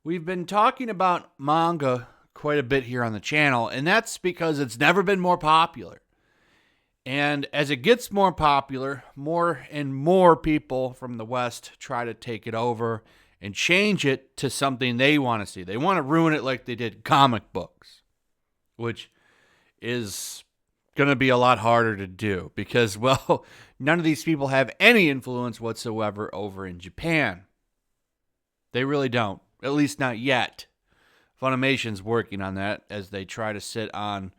We've been talking about manga quite a bit here on the channel, and that's because it's never been more popular. And as it gets more popular, more and more people from the West try to take it over and change it to something they want to see. They want to ruin it like they did comic books, which is going to be a lot harder to do because, well, none of these people have any influence whatsoever over in Japan. They really don't, at least not yet. Funimation's working on that as they try to sit on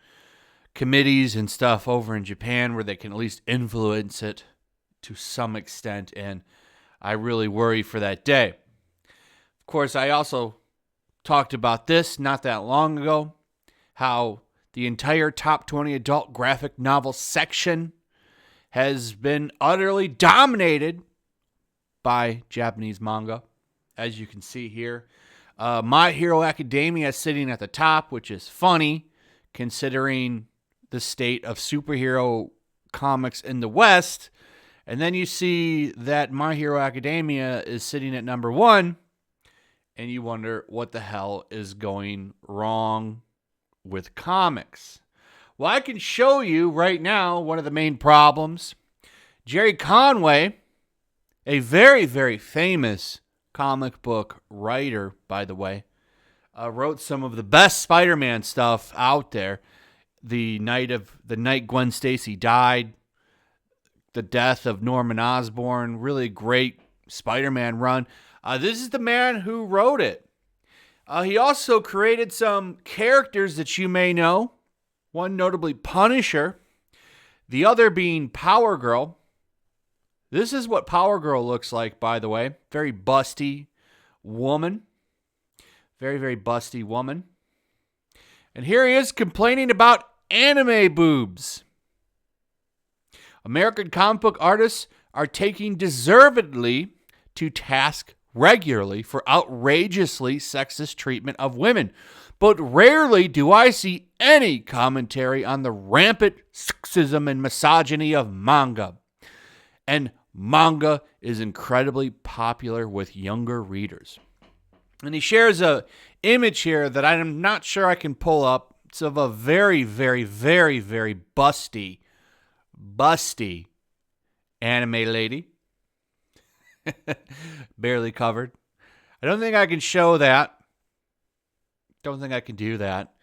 committees and stuff over in Japan where they can at least influence it to some extent, and I really worry for that day. Of course, I also talked about this not that long ago, how the entire top 20 adult graphic novel section has been utterly dominated by Japanese manga, as you can see here. My Hero Academia is sitting at the top, which is funny considering the state of superhero comics in the West. And then you see that My Hero Academia is sitting at number 1, and you wonder what the hell is going wrong with comics. Well, I can show you right now one of the main problems. Gerry Conway, a very, very famous comic book writer, by the way, wrote some of the best Spider-Man stuff out there. The night Gwen Stacy died, the death of Norman Osborn, really great Spider-Man run. This is the man who wrote it. He also created some characters that you may know, one notably Punisher, the other being Power Girl. This is what Power Girl looks like, by the way. Very busty woman. Very, very busty woman. And here he is complaining about anime boobs. American comic book artists are taking deservedly to task regularly for outrageously sexist treatment of women. But rarely do I see any commentary on the rampant sexism and misogyny of manga. And manga is incredibly popular with younger readers. And he shares a image here that I'm not sure I can pull up. It's of a very, very, very, very busty anime lady. Barely covered. I don't think I can show that. Don't think I can do that.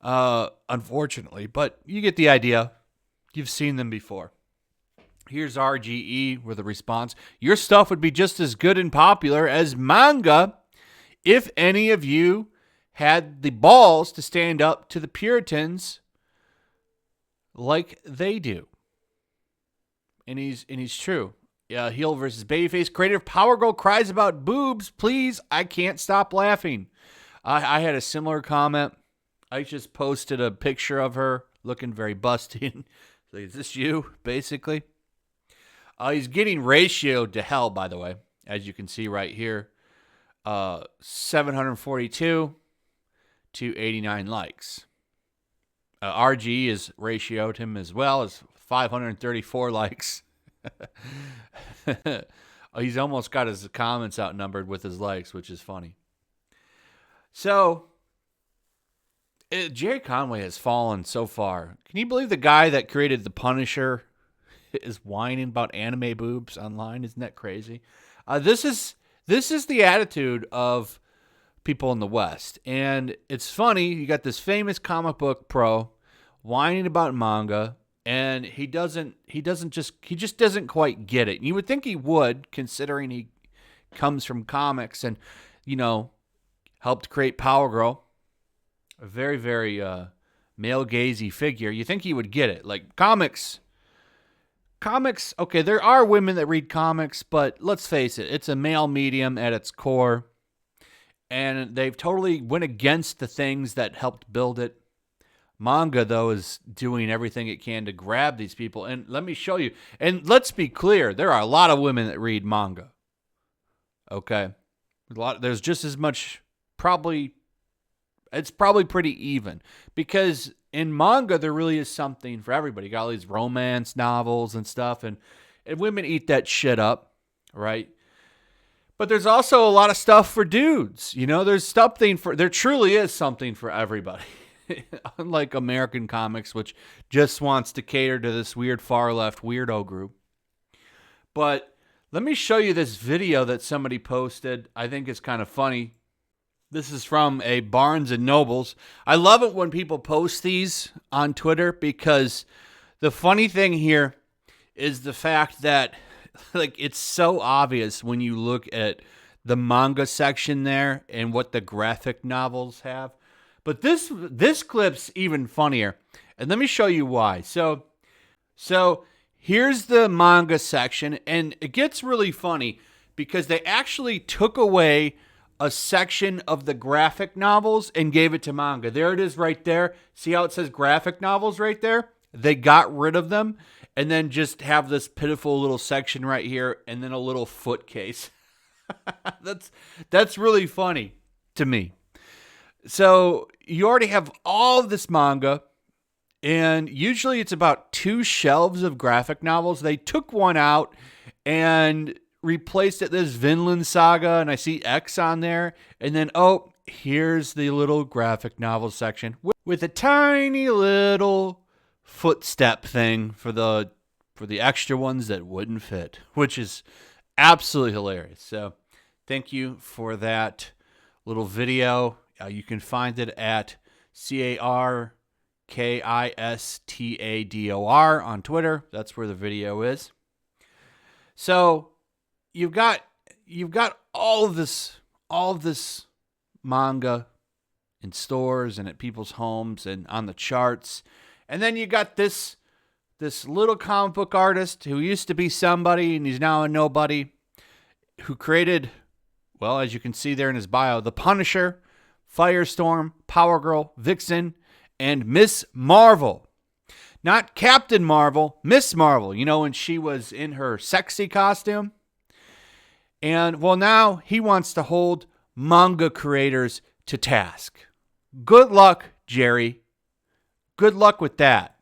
Unfortunately, but you get the idea. You've seen them before. Here's RGE with a response. Your stuff would be just as good and popular as manga if any of you had the balls to stand up to the Puritans like they do. And he's true. Heel versus Babyface. Creative Power Girl cries about boobs. Please, I can't stop laughing. I had a similar comment. I just posted a picture of her looking very busty. So is this you, basically? He's getting ratioed to hell, by the way, as you can see right here. 742 to 89 likes. RG is ratioed him as well as 534 likes. He's almost got his comments outnumbered with his likes, which is funny. So, Gerry Conway has fallen so far. Can you believe the guy that created The Punisher is whining about anime boobs online? Isn't that crazy? This is the attitude of people in the West. And it's funny, you got this famous comic book pro whining about manga, and he just doesn't quite get it. And you would think he would, considering he comes from comics and, helped create Power Girl. A very, very male-gazy figure. You think he would get it. Like, comics, okay, there are women that read comics, but let's face it, it's a male medium at its core. And they've totally went against the things that helped build it. Manga, though, is doing everything it can to grab these people. And let me show you. And let's be clear, there are a lot of women that read manga. Okay? There's just as much, it's probably pretty even. Because in manga, there really is something for everybody. You got all these romance novels and stuff. And women eat that shit up, right? But there's also a lot of stuff for dudes. You know, there truly is something for everybody. Unlike American comics, which just wants to cater to this weird far left weirdo group. But let me show you this video that somebody posted. I think it's kind of funny. This is from a Barnes and Nobles. I love it when people post these on Twitter because the funny thing here is the fact that like it's so obvious when you look at the manga section there and what the graphic novels have. But this clip's even funnier. And let me show you why. So here's the manga section, and it gets really funny because they actually took away a section of the graphic novels and gave it to manga. There it is right there. See how it says graphic novels right there? They got rid of them and then just have this pitiful little section right here and then a little foot case. That's really funny to me. So you already have all of this manga, and usually it's about 2 shelves of graphic novels. They took one out and replaced it this Vinland Saga, and I see X on there. And then, oh, here's the little graphic novel section with a tiny little footstep thing for the extra ones that wouldn't fit, which is absolutely hilarious. So thank you for that little video. You can find it at CARKISTADOR on Twitter. That's where the video is. So you've got all of this manga in stores and at people's homes and on the charts. And then you got this little comic book artist who used to be somebody and he's now a nobody, who created, well, as you can see there in his bio, The Punisher, Firestorm, Power Girl, Vixen, and Miss Marvel. Not Captain Marvel, Miss Marvel, you know, when she was in her sexy costume. And, well, now he wants to hold manga creators to task. Good luck, Gerry. Good luck with that.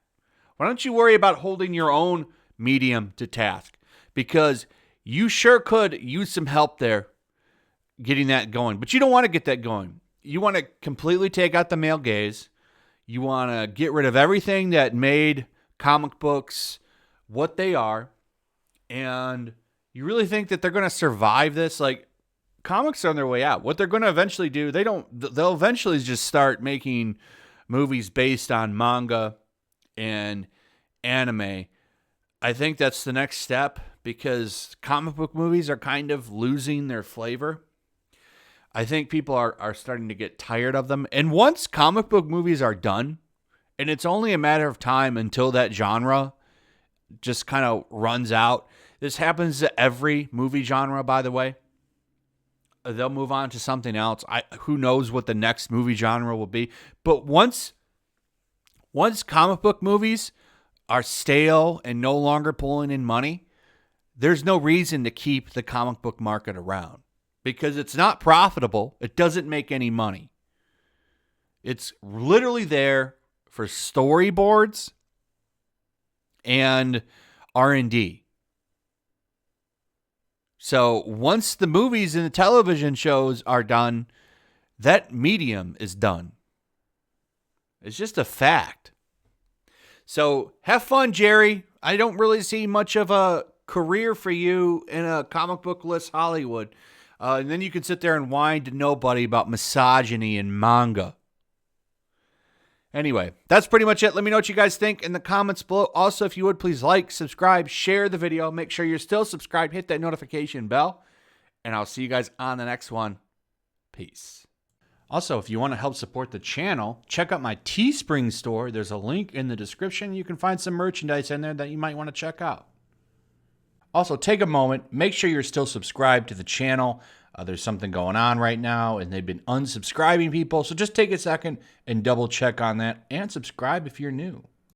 Why don't you worry about holding your own medium to task? Because you sure could use some help there getting that going. But you don't want to get that going. You want to completely take out the male gaze. You want to get rid of everything that made comic books what they are. And you really think that they're going to survive this? Like, comics are on their way out. What they're going to eventually do, they'll eventually just start making movies based on manga and anime. I think that's the next step because comic book movies are kind of losing their flavor. I think people are starting to get tired of them. And once comic book movies are done, and it's only a matter of time until that genre just kind of runs out. This happens to every movie genre, by the way. They'll move on to something else. Who knows what the next movie genre will be. But once comic book movies are stale and no longer pulling in money, there's no reason to keep the comic book market around. Because it's not profitable. It doesn't make any money. It's literally there for storyboards and R&D. So once the movies and the television shows are done, that medium is done. It's just a fact. So have fun, Gerry. I don't really see much of a career for you in a comic book-less Hollywood. And then you can sit there and whine to nobody about misogyny and manga. Anyway, that's pretty much it. Let me know what you guys think in the comments below. Also, if you would, please like, subscribe, share the video. Make sure you're still subscribed. Hit that notification bell. And I'll see you guys on the next one. Peace. Also, if you want to help support the channel, check out my Teespring store. There's a link in the description. You can find some merchandise in there that you might want to check out. Also, take a moment, make sure you're still subscribed to the channel. There's something going on right now, and they've been unsubscribing people. So just take a second and double check on that, and subscribe if you're new.